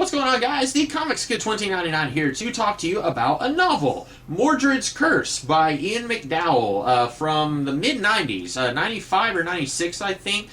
What's going on, guys? The Comics Kid 2099 here to talk to you about a novel, Mordred's Curse by Ian McDowell from the mid-90s, 95 or 96, I think.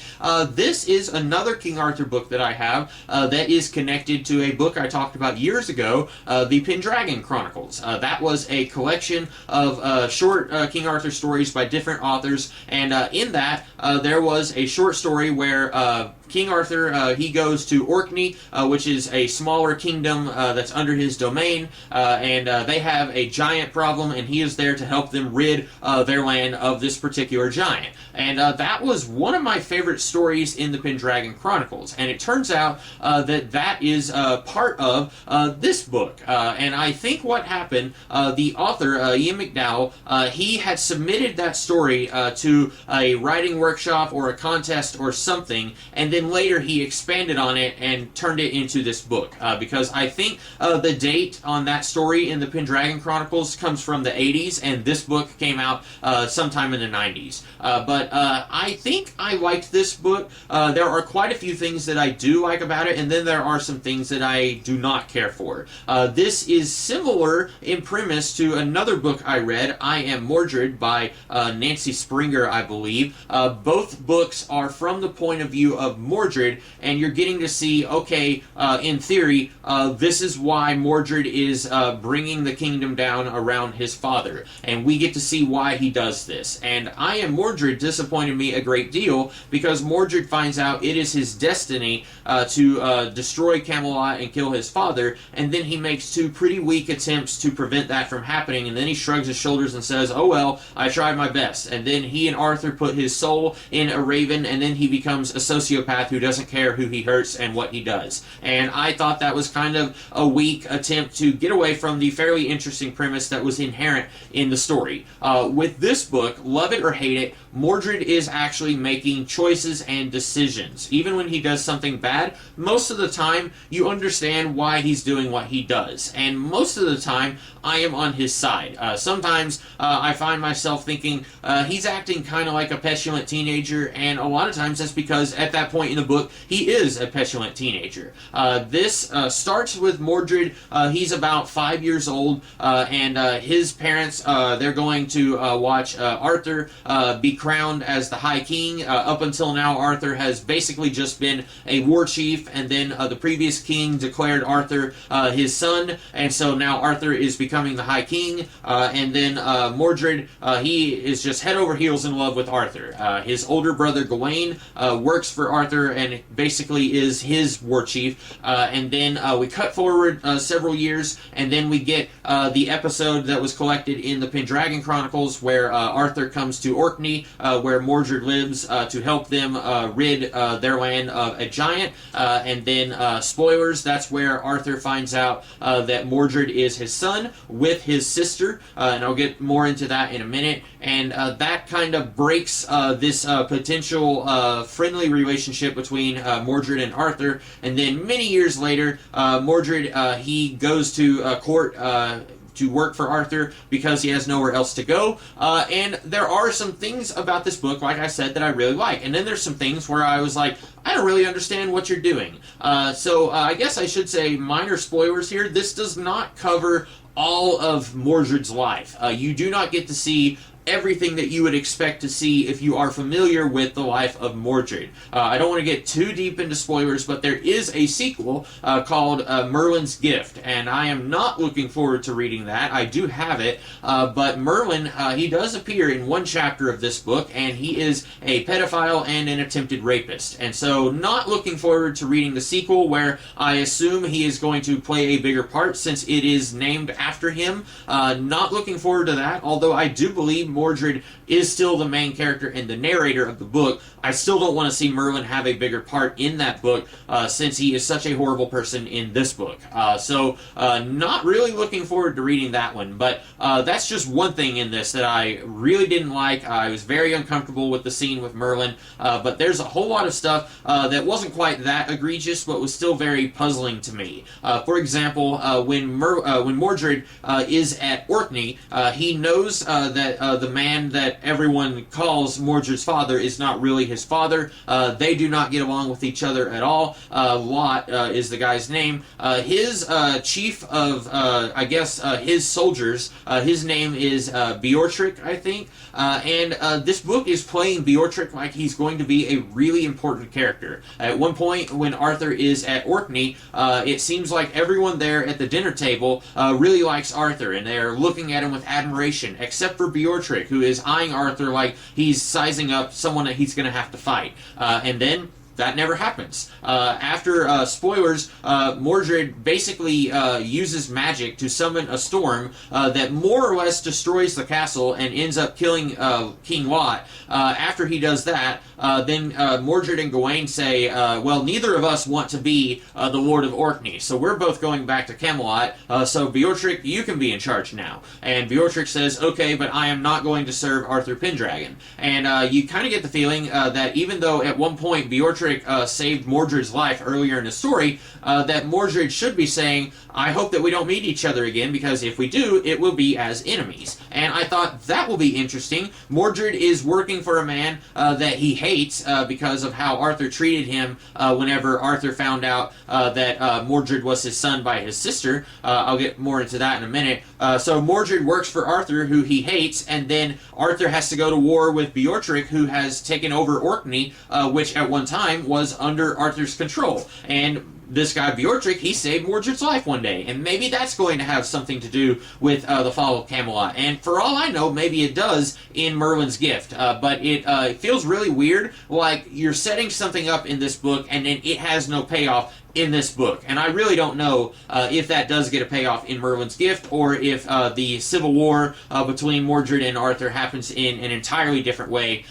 This is another King Arthur book that I have that is connected to a book I talked about years ago, the Pendragon Chronicles. That was a collection of short King Arthur stories by different authors, and in that there was a short story where King Arthur, he goes to Orkney, which is a smaller kingdom that's under his domain, and they have a giant problem, and he is there to help them rid their land of this particular giant. And that was one of my favorite stories in the Pendragon Chronicles, and it turns out that is part of this book. And I think what happened, the author, Ian McDowell, he had submitted that story to a writing workshop or a contest or something, and then later he expanded on it and turned it into this book, because I think the date on that story in the Pendragon Chronicles comes from the 80s, and this book came out sometime in the 90s. But I think I liked this book. There are quite a few things that I do like about it, and then there are some things that I do not care for. This is similar in premise to another book I read, I Am Mordred, by Nancy Springer, I believe. Both books are from the point of view of Mordred, and you're getting to see, okay, in theory, this is why Mordred is bringing the kingdom down around his father, and we get to see why he does this. And I Am Mordred disappointed me a great deal, because Mordred finds out it is his destiny to destroy Camelot and kill his father, and then he makes two pretty weak attempts to prevent that from happening, and then he shrugs his shoulders and says, oh well, I tried my best. And then he and Arthur put his soul in a raven, and then he becomes a sociopath who doesn't care who he hurts and what he does. And I thought that was kind of a weak attempt to get away from the fairly interesting premise that was inherent in the story. With this book, love it or hate it, Mordred is actually making choices and decisions. Even when he does something bad, most of the time you understand why he's doing what he does. And most of the time, I am on his side. Sometimes I find myself thinking he's acting kind of like a petulant teenager, and a lot of times that's because at that point in the book, he is a petulant teenager. This starts with Mordred. He's about 5 years old, and his parents, they're going to watch Arthur be crowned as the High King. Up until now, Arthur has basically just been a war chief, and then the previous king declared Arthur his son, and so now Arthur is becoming the High King, and then Mordred, he is just head over heels in love with Arthur. His older brother Gawain works for Arthur and basically is his war chief, and then we cut forward several years, and then we get the episode that was collected in the Pendragon Chronicles where Arthur comes to Orkney, where Mordred lives, to help them rid their land of a giant, and then spoilers, that's where Arthur finds out that Mordred is his son with his sister, and I'll get more into that in a minute, and that kind of breaks this potential friendly relationship between Mordred and Arthur. And then many years later, Mordred, he goes to court to work for Arthur because he has nowhere else to go, and there are some things about this book, like I said, that I really like, and then there's some things where I was like, I don't really understand what you're doing. So I guess I should say minor spoilers here. This does not cover all of Mordred's life. You do not get to see everything that you would expect to see if you are familiar with the life of Mordred. I don't want to get too deep into spoilers, but there is a sequel called Merlin's Gift, and I am not looking forward to reading that. I do have it, but Merlin, he does appear in one chapter of this book, and he is a pedophile and an attempted rapist. And so not looking forward to reading the sequel, where I assume he is going to play a bigger part since it is named after him. Not looking forward to that, although I do believe Mordred is still the main character and the narrator of the book. I still don't want to see Merlin have a bigger part in that book, since he is such a horrible person in this book. So not really looking forward to reading that one, but that's just one thing in this that I really didn't like. I was very uncomfortable with the scene with Merlin, but there's a whole lot of stuff that wasn't quite that egregious, but was still very puzzling to me. For example, when Mordred is at Orkney, he knows that the man that everyone calls Mordred's father is not really his father. They do not get along with each other at all. Lot is the guy's name. His chief of, I guess, his soldiers, his name is Beorhtric, I think. And this book is playing Beorhtric like he's going to be a really important character. At one point, when Arthur is at Orkney, it seems like everyone there at the dinner table really likes Arthur, and they're looking at him with admiration, except for Beorhtric, who is eyeing Arthur like he's sizing up someone that he's going to have to fight. And then that never happens. After spoilers, Mordred basically uses magic to summon a storm that more or less destroys the castle and ends up killing King Lot. After he does that, then Mordred and Gawain say, well, neither of us want to be the Lord of Orkney, so we're both going back to Camelot, so Beorhtric, you can be in charge now. And Beorhtric says, okay, but I am not going to serve Arthur Pendragon. And you kind of get the feeling that even though at one point Beorhtric saved Mordred's life earlier in the story, that Mordred should be saying, I hope that we don't meet each other again, because if we do, it will be as enemies. And I thought that will be interesting. Mordred is working for a man that he hates because of how Arthur treated him whenever Arthur found out that Mordred was his son by his sister. I'll get more into that in a minute. So Mordred works for Arthur, who he hates, and then Arthur has to go to war with Beorhtric, who has taken over Orkney, which at one time was under Arthur's control. And this guy Beorhtric, he saved Mordred's life one day, and maybe that's going to have something to do with the fall of Camelot. And for all I know, maybe it does in Merlin's Gift, but it feels really weird, like you're setting something up in this book and then it has no payoff in this book. And I really don't know if that does get a payoff in Merlin's Gift, or if the civil war between Mordred and Arthur happens in an entirely different way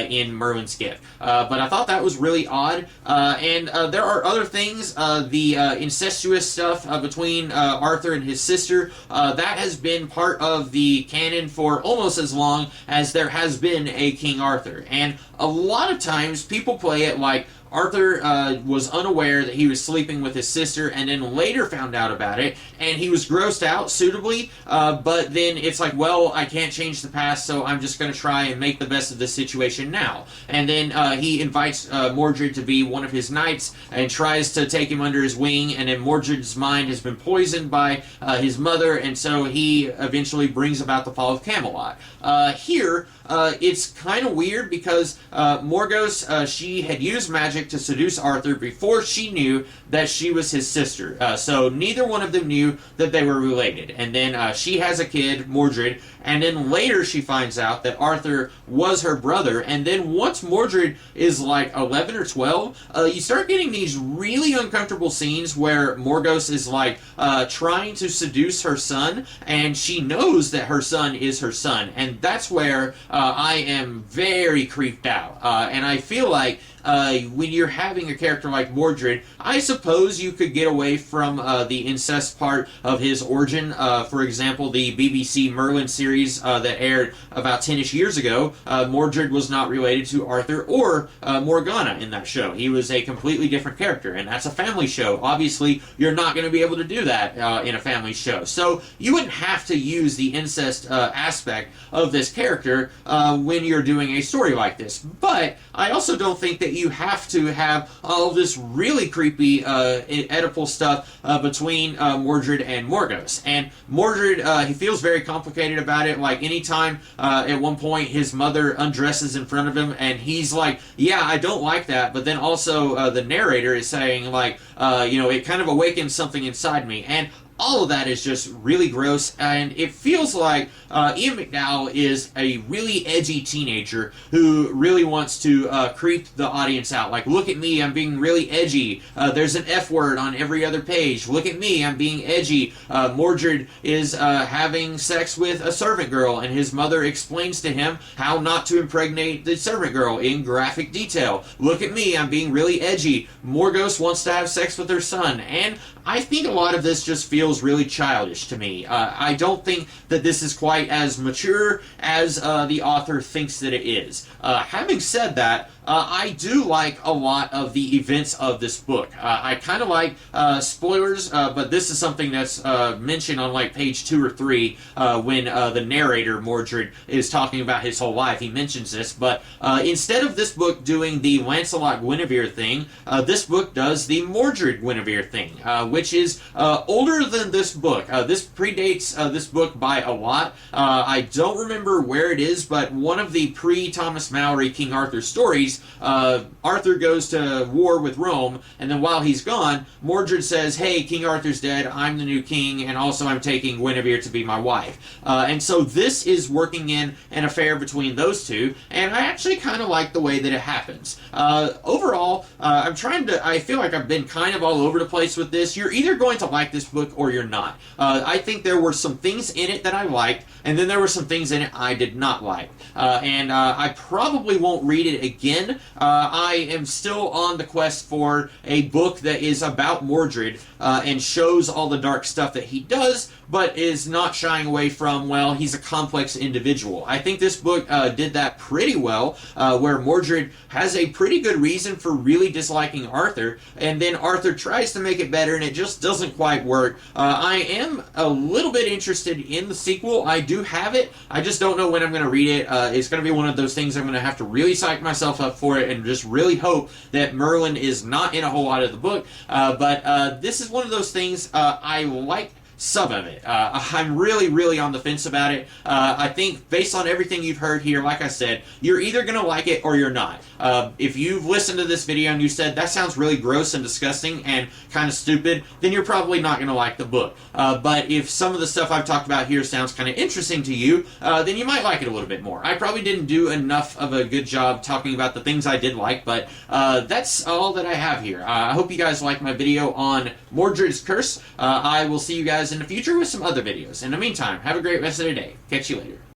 in Merlin's Gift. But I thought that was really odd. And there are other things. The incestuous stuff between Arthur and his sister, that has been part of the canon for almost as long as there has been a King Arthur. And a lot of times people play it like Arthur was unaware that he was sleeping with his sister, and then later found out about it, and he was grossed out suitably, but then it's like, well, I can't change the past, so I'm just going to try and make the best of this situation now. And then he invites Mordred to be one of his knights, and tries to take him under his wing, and then Mordred's mind has been poisoned by his mother, and so he eventually brings about the fall of Camelot. Here, it's kind of weird because Morgause, she had used magic to seduce Arthur before she knew that she was his sister. So neither one of them knew that they were related. And then she has a kid, Mordred, and then later she finds out that Arthur was her brother. And then once Mordred is like 11 or 12, you start getting these really uncomfortable scenes where Morgause is like trying to seduce her son, and she knows that her son is her son. And that's where I am very creeped out. And I feel like when you're having a character like Mordred, I suppose you could get away from the incest part of his origin. For example, the BBC Merlin series that aired about 10-ish years ago, Mordred was not related to Arthur or Morgana in that show. He was a completely different character, and that's a family show. Obviously, you're not going to be able to do that in a family show. So you wouldn't have to use the incest aspect of this character when you're doing a story like this. But I also don't think that you have to have all this really creepy Oedipal stuff between Mordred and Morgause. And Mordred, he feels very complicated about it. Like anytime at one point his mother undresses in front of him, and he's like, yeah, I don't like that. But then also the narrator is saying like, it kind of awakens something inside me. And all of that is just really gross, and it feels like Ian McDowell is a really edgy teenager who really wants to creep the audience out. Like, look at me, I'm being really edgy. There's an F word on every other page. Look at me, I'm being edgy. Mordred is having sex with a servant girl, and his mother explains to him how not to impregnate the servant girl in graphic detail. Look at me, I'm being really edgy. Morgause wants to have sex with her son, and I think a lot of this just feels really childish to me. I don't think that this is quite as mature as the author thinks that it is. Having said that, I do like a lot of the events of this book. I kind of like spoilers, but this is something that's mentioned on like page 2 or 3 when the narrator, Mordred, is talking about his whole life. He mentions this, but instead of this book doing the Lancelot-Guinevere thing, this book does the Mordred-Guinevere thing, which is older than this book. This predates this book by a lot. I don't remember where it is, but one of the pre-Thomas Malory King Arthur stories, Arthur goes to war with Rome, and then while he's gone, Mordred says, hey, King Arthur's dead, I'm the new king, and also I'm taking Guinevere to be my wife. And so this is working in an affair between those two, and I actually kind of like the way that it happens. Overall, I feel like I've been kind of all over the place with this. You're either going to like this book or you're not. I think there were some things in it that I liked, and then there were some things in it I did not like. And I probably won't read it again. I am still on the quest for a book that is about Mordred and shows all the dark stuff that he does, but is not shying away from, well, he's a complex individual. I think this book did that pretty well, where Mordred has a pretty good reason for really disliking Arthur, and then Arthur tries to make it better, and it just doesn't quite work. I am a little bit interested in the sequel. I do have it. I just don't know when I'm going to read it. It's going to be one of those things I'm going to have to really psych myself up for it and just really hope that Merlin is not in a whole lot of the book. But this is one of those things I like some of it. I'm really on the fence about it. I think based on everything you've heard here, like I said, you're either going to like it or you're not. If you've listened to this video and you said, that sounds really gross and disgusting and kind of stupid, then you're probably not going to like the book. But if some of the stuff I've talked about here sounds kind of interesting to you, then you might like it a little bit more. I probably didn't do enough of a good job talking about the things I did like, but that's all that I have here. I hope you guys like my video on Mordred's Curse. I will see you guys in the future with some other videos. In the meantime, have a great rest of the day. Catch you later.